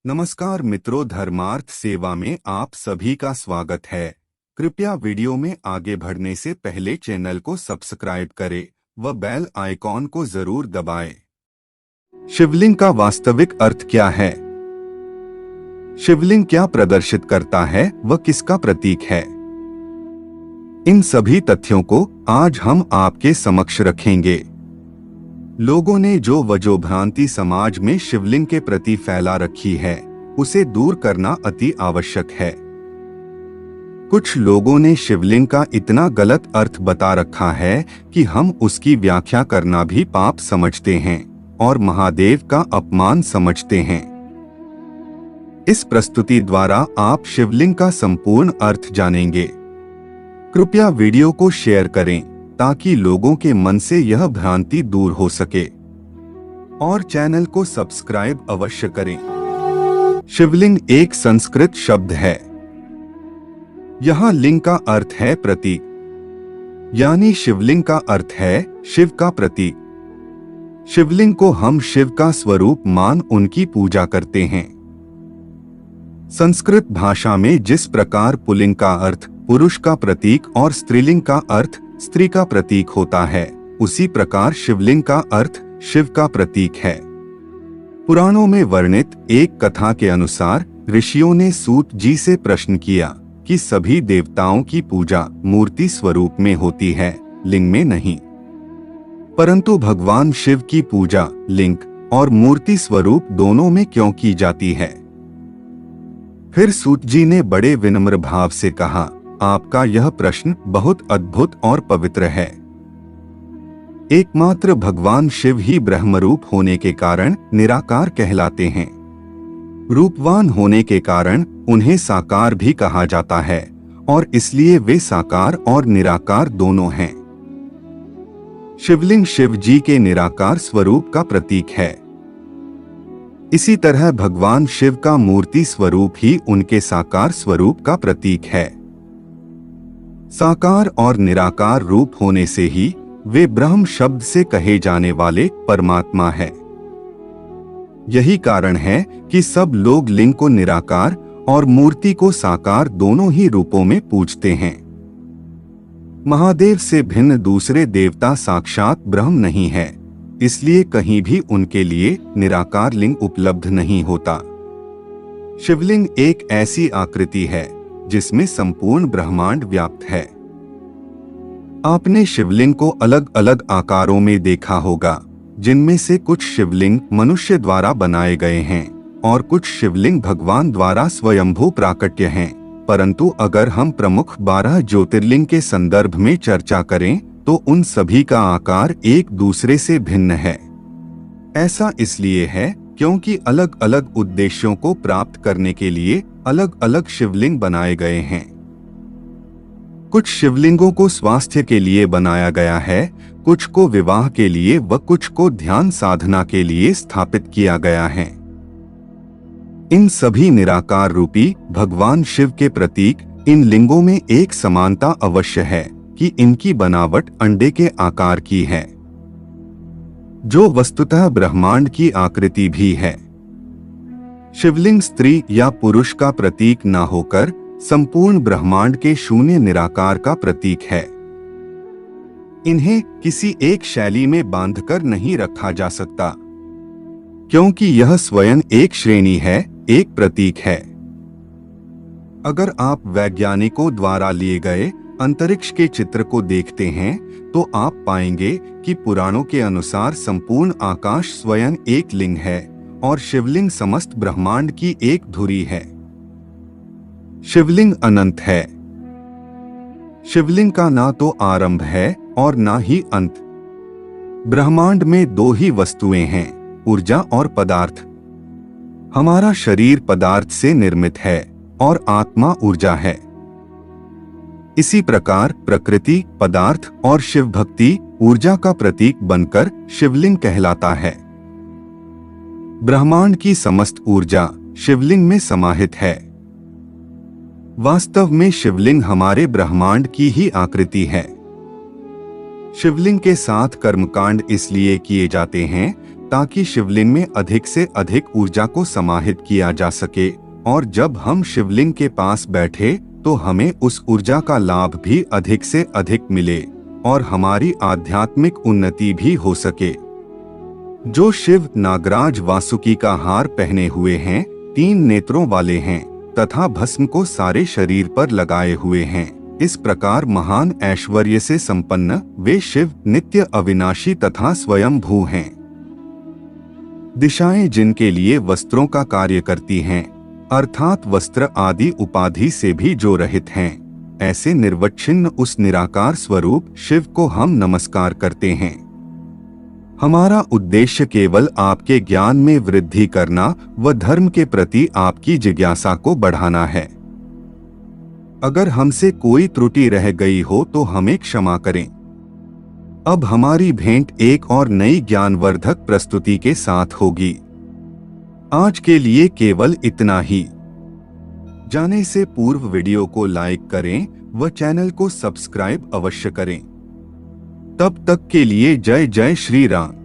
नमस्कार मित्रों, धर्मार्थ सेवा में आप सभी का स्वागत है। कृपया वीडियो में आगे बढ़ने से पहले चैनल को सब्सक्राइब करें व बेल आइकॉन को जरूर दबाएं। शिवलिंग का वास्तविक अर्थ क्या है? शिवलिंग क्या प्रदर्शित करता है व किसका प्रतीक है? इन सभी तथ्यों को आज हम आपके समक्ष रखेंगे। लोगों ने जो भ्रांति समाज में शिवलिंग के प्रति फैला रखी है, उसे दूर करना अति आवश्यक है। कुछ लोगों ने शिवलिंग का इतना गलत अर्थ बता रखा है कि हम उसकी व्याख्या करना भी पाप समझते हैं और महादेव का अपमान समझते हैं। इस प्रस्तुति द्वारा आप शिवलिंग का संपूर्ण अर्थ जानेंगे। कृपया वीडियो को शेयर करें ताकि लोगों के मन से यह भ्रांति दूर हो सके और चैनल को सब्सक्राइब अवश्य करें। शिवलिंग एक संस्कृत शब्द है। यहाँ लिंग का अर्थ है प्रतीक, यानी शिवलिंग का अर्थ है शिव का प्रतीक। शिवलिंग को हम शिव का स्वरूप मान उनकी पूजा करते हैं। संस्कृत भाषा में जिस प्रकार पुल्लिंग का अर्थ पुरुष का प्रतीक और स्त्रीलिंग का अर्थ स्त्री का प्रतीक होता है, उसी प्रकार शिवलिंग का अर्थ शिव का प्रतीक है। पुराणों में वर्णित एक कथा के अनुसार ऋषियों ने सूत जी से प्रश्न किया कि सभी देवताओं की पूजा मूर्ति स्वरूप में होती है, लिंग में नहीं, परंतु भगवान शिव की पूजा लिंग और मूर्ति स्वरूप दोनों में क्यों की जाती है? फिर सूत जी ने बड़े विनम्र भाव से कहा, आपका यह प्रश्न बहुत अद्भुत और पवित्र है। एकमात्र भगवान शिव ही ब्रह्मरूप होने के कारण निराकार कहलाते हैं। रूपवान होने के कारण उन्हें साकार भी कहा जाता है और इसलिए वे साकार और निराकार दोनों हैं। शिवलिंग शिव जी के निराकार स्वरूप का प्रतीक है। इसी तरह भगवान शिव का मूर्ति स्वरूप ही उनके साकार स्वरूप का प्रतीक है। साकार और निराकार रूप होने से ही वे ब्रह्म शब्द से कहे जाने वाले परमात्मा है। यही कारण है कि सब लोग लिंग को निराकार और मूर्ति को साकार दोनों ही रूपों में पूजते हैं। महादेव से भिन्न दूसरे देवता साक्षात ब्रह्म नहीं है, इसलिए कहीं भी उनके लिए निराकार लिंग उपलब्ध नहीं होता। शिवलिंग एक ऐसी आकृति है जिसमें संपूर्ण ब्रह्मांड व्याप्त है। आपने शिवलिंग को अलग अलग आकारों में देखा होगा, जिनमें से कुछ शिवलिंग मनुष्य द्वारा बनाए गए हैं और कुछ शिवलिंग भगवान द्वारा स्वयंभू प्राकट्य हैं। परंतु अगर हम प्रमुख 12 ज्योतिर्लिंग के संदर्भ में चर्चा करें तो उन सभी का आकार एक दूसरे से भिन्न है। ऐसा इसलिए है क्योंकि अलग अलग उद्देश्यों को प्राप्त करने के लिए अलग अलग शिवलिंग बनाए गए हैं। कुछ शिवलिंगों को स्वास्थ्य के लिए बनाया गया है, कुछ को विवाह के लिए व कुछ को ध्यान साधना के लिए स्थापित किया गया है। इन सभी निराकार रूपी भगवान शिव के प्रतीक इन लिंगों में एक समानता अवश्य है कि इनकी बनावट अंडे के आकार की है, जो वस्तुतः ब्रह्मांड की आकृति भी है। शिवलिंग स्त्री या पुरुष का प्रतीक न होकर संपूर्ण ब्रह्मांड के शून्य निराकार का प्रतीक है। इन्हें किसी एक शैली में बांधकर नहीं रखा जा सकता, क्योंकि यह स्वयं एक श्रेणी है, एक प्रतीक है। अगर आप वैज्ञानिकों द्वारा लिए गए अंतरिक्ष के चित्र को देखते हैं तो आप पाएंगे कि पुराणों के अनुसार संपूर्ण आकाश स्वयं एक लिंग है और शिवलिंग समस्त ब्रह्मांड की एक धुरी है। शिवलिंग अनंत है। शिवलिंग का ना तो आरंभ है और ना ही अंत। ब्रह्मांड में दो ही वस्तुएं हैं, ऊर्जा और पदार्थ। हमारा शरीर पदार्थ से निर्मित है और आत्मा ऊर्जा है। इसी प्रकार प्रकृति, पदार्थ और शिव भक्ति ऊर्जा का प्रतीक बनकर शिवलिंग कहलाता है। ब्रह्मांड की समस्त ऊर्जा शिवलिंग में समाहित है। वास्तव में शिवलिंग हमारे ब्रह्मांड की ही आकृति है। शिवलिंग के साथ कर्मकांड इसलिए किए जाते हैं ताकि शिवलिंग में अधिक से अधिक ऊर्जा को समाहित किया जा सके, और जब हम शिवलिंग के पास बैठे तो हमें उस ऊर्जा का लाभ भी अधिक से अधिक मिले और हमारी आध्यात्मिक उन्नति भी हो सके। जो शिव नागराज वासुकी का हार पहने हुए हैं, 3 नेत्रों वाले हैं तथा भस्म को सारे शरीर पर लगाए हुए हैं, इस प्रकार महान ऐश्वर्य से संपन्न वे शिव नित्य अविनाशी तथा स्वयंभू हैं। दिशाएं जिनके लिए वस्त्रों का कार्य करती हैं, अर्थात वस्त्र आदि उपाधि से भी जो रहित हैं, ऐसे निर्वच्छिन्न उस निराकार स्वरूप शिव को हम नमस्कार करते हैं। हमारा उद्देश्य केवल आपके ज्ञान में वृद्धि करना व धर्म के प्रति आपकी जिज्ञासा को बढ़ाना है। अगर हमसे कोई त्रुटि रह गई हो तो हमें क्षमा करें। अब हमारी भेंट एक और नई ज्ञानवर्धक प्रस्तुति के साथ होगी। आज के लिए केवल इतना ही। जाने से पूर्व वीडियो को लाइक करें व चैनल को सब्सक्राइब अवश्य करें। तब तक के लिए जय जय श्री राम।